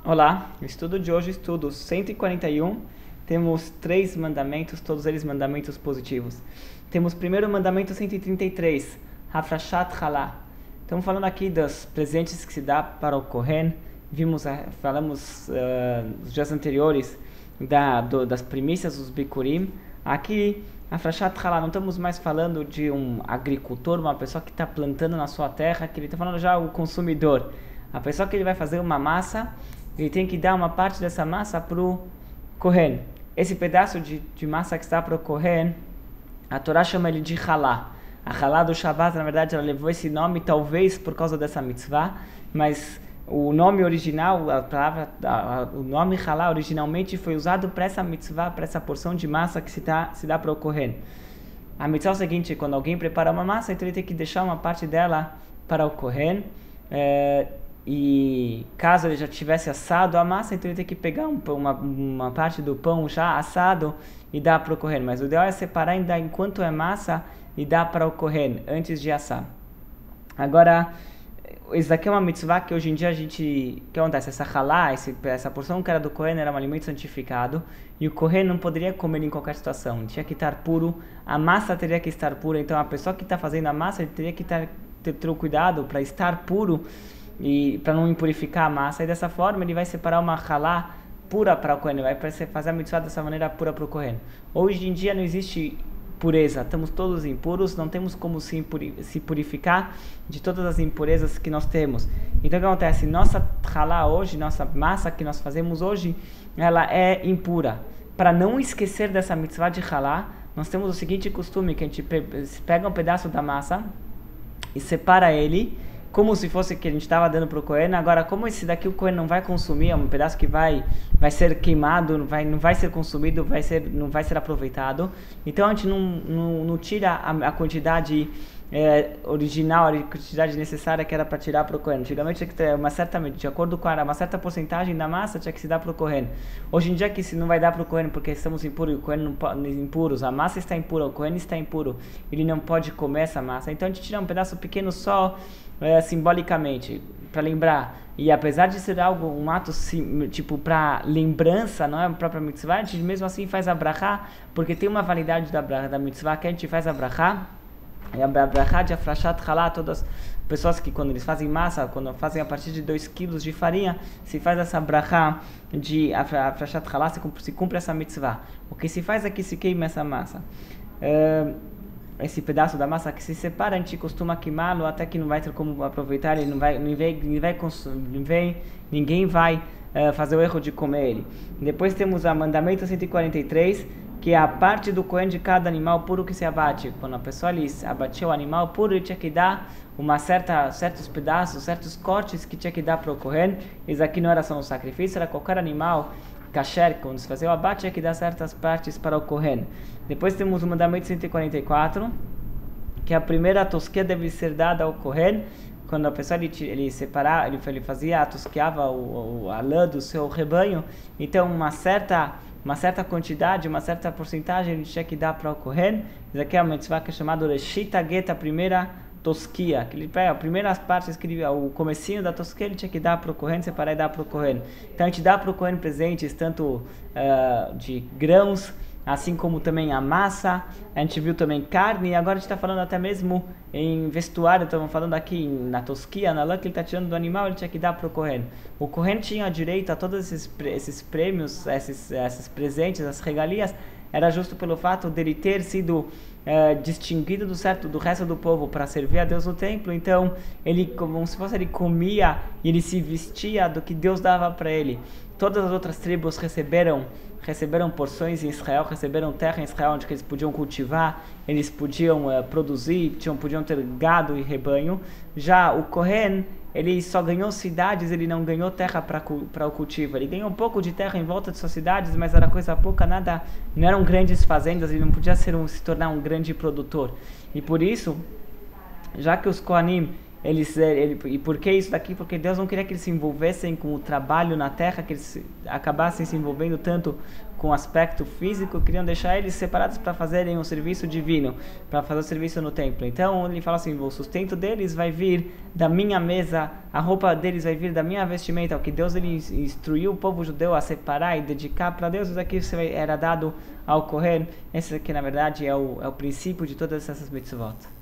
Olá, o estudo de hoje, estudo 141, temos 3 mandamentos, todos eles mandamentos positivos. Temos primeiro o mandamento 133, Hafrashat Chalá. Estamos falando aqui dos presentes que se dá para o Kohen. Falamos nos dias anteriores das primícias dos Bikurim. Aqui, Hafrashat Chalá, não estamos mais falando de um agricultor, uma pessoa que está plantando na sua terra, que ele está falando já o consumidor. A pessoa que ele vai fazer uma massa, ele tem que dar uma parte dessa massa para o Kohen. Esse pedaço de massa que está para o Kohen, a Torá chama ele de Halá. A Halá do Shabbat, na verdade, ela levou esse nome talvez por causa dessa mitzvah, mas o nome original, o nome Halá originalmente foi usado para essa mitzvah, para essa porção de massa que se dá para o Kohen. A mitzvah é o seguinte: quando alguém prepara uma massa, então ele tem que deixar uma parte dela para o Kohen. E caso ele já tivesse assado a massa, então ele tem que pegar uma parte do pão já assado e dar para o Kohen. Mas o ideal é separar ainda enquanto é massa e dar para o Kohen, antes de assar. Agora, isso daqui é uma mitzvah que hoje em dia o que acontece? Essa halá, essa porção que era do Kohen era um alimento santificado, e o Kohen não poderia comer em qualquer situação, tinha que estar puro, a massa teria que estar pura, então a pessoa que está fazendo a massa ele teria que ter o cuidado para estar puro, e para não impurificar a massa, e dessa forma ele vai separar uma halá pura para o Kohen, ele vai fazer a mitzvah dessa maneira pura para o Kohen. Hoje em dia não existe pureza, estamos todos impuros, não temos como se purificar de todas as impurezas que nós temos. Então o que acontece? Nossa halá hoje, nossa massa que nós fazemos hoje, ela é impura. Para não esquecer dessa mitzvah de halá, nós temos o seguinte costume, que a gente pega um pedaço da massa e separa ele, como se fosse que a gente estava dando para o Kohen. Agora, como esse daqui o Kohen não vai consumir, é um pedaço que vai ser queimado, não vai ser consumido, não vai ser aproveitado. Então a gente não tira a quantidade original, a quantidade necessária que era para tirar para o Kohen. Antigamente tinha que ter de acordo com uma certa porcentagem da massa tinha que se dar para o Kohen. Hoje em dia que se não vai dar para o Kohen porque estamos impuros, o Kohen impuros, a massa está impura, o Kohen está impuro, ele não pode comer essa massa. Então a gente tira um pedaço pequeno só, simbolicamente, para lembrar. E apesar de ser um ato tipo para lembrança, não é a própria mitzvah, a gente mesmo assim faz a brachá, porque tem uma validade da mitzvah que a gente faz a brachá. E a brachá de Hafrashat Chalá, todas as pessoas que quando eles fazem massa, quando fazem a partir de 2 quilos de farinha, se faz essa brachá de Hafrashat Chalá, se cumpre essa mitzvah. O que se faz é que se queima essa massa. Esse pedaço da massa que se separa, a gente costuma queimá-lo até que não vai ter como aproveitar, ninguém vai fazer o erro de comer ele. Depois temos o mandamento 143, que é a parte do Kohen de cada animal puro que se abate. Quando a pessoa abatia o animal puro, ele tinha que dar certos pedaços, certos cortes que tinha que dar para o Kohen. Isso aqui não era só um sacrifício, era qualquer animal kasher, quando se fazia o abate, tinha que dar certas partes para o Kohen. Depois temos o mandamento 144, que a primeira tosquia deve ser dada ao Kohen. Quando a pessoa ele fazia, tosqueava a lã do seu rebanho, então uma certa quantidade, uma certa porcentagem ele tinha que dar para o Kohen. Isso aqui é uma mitzvah que é chamada Reshita Get, a primeira tosquia, que ele pega as primeiras partes, o comecinho da tosquia ele tinha que dar para o Kohen, separar e dar para o Kohen. Então a gente dá para o Kohen presentes tanto de grãos, assim como também a massa, a gente viu também carne, e agora a gente está falando até mesmo em vestuário, estamos falando aqui na tosquia, na lã que ele está tirando do animal, ele tinha que dar para o Kohen. O Kohen tinha direito a todos esses prêmios, esses presentes, as regalias, era justo pelo fato dele ter sido distinguido do resto do povo para servir a Deus no templo. Então ele, como se fosse, ele comia e ele se vestia do que Deus dava para ele. Todas as outras tribos receberam porções em Israel, receberam terra em Israel onde eles podiam cultivar, eles podiam produzir, podiam ter gado e rebanho. Já o Kohen, ele só ganhou cidades, ele não ganhou terra para o cultivo. Ele ganhou um pouco de terra em volta de suas cidades, mas era coisa pouca, nada, não eram grandes fazendas, ele não podia se tornar um grande produtor. E por isso, já que os Kohanim, E por que isso daqui? Porque Deus não queria que eles se envolvessem com o trabalho na terra, que eles acabassem se envolvendo tanto com o aspecto físico, queriam deixar eles separados para fazerem o serviço divino, para fazer o serviço no templo. Então ele fala assim, o sustento deles vai vir da minha mesa, a roupa deles vai vir da minha vestimenta, o que Deus ele instruiu o povo judeu a separar e dedicar para Deus, isso aqui era dado ao Kohen. Esse aqui na verdade é o princípio de todas essas mitzvot.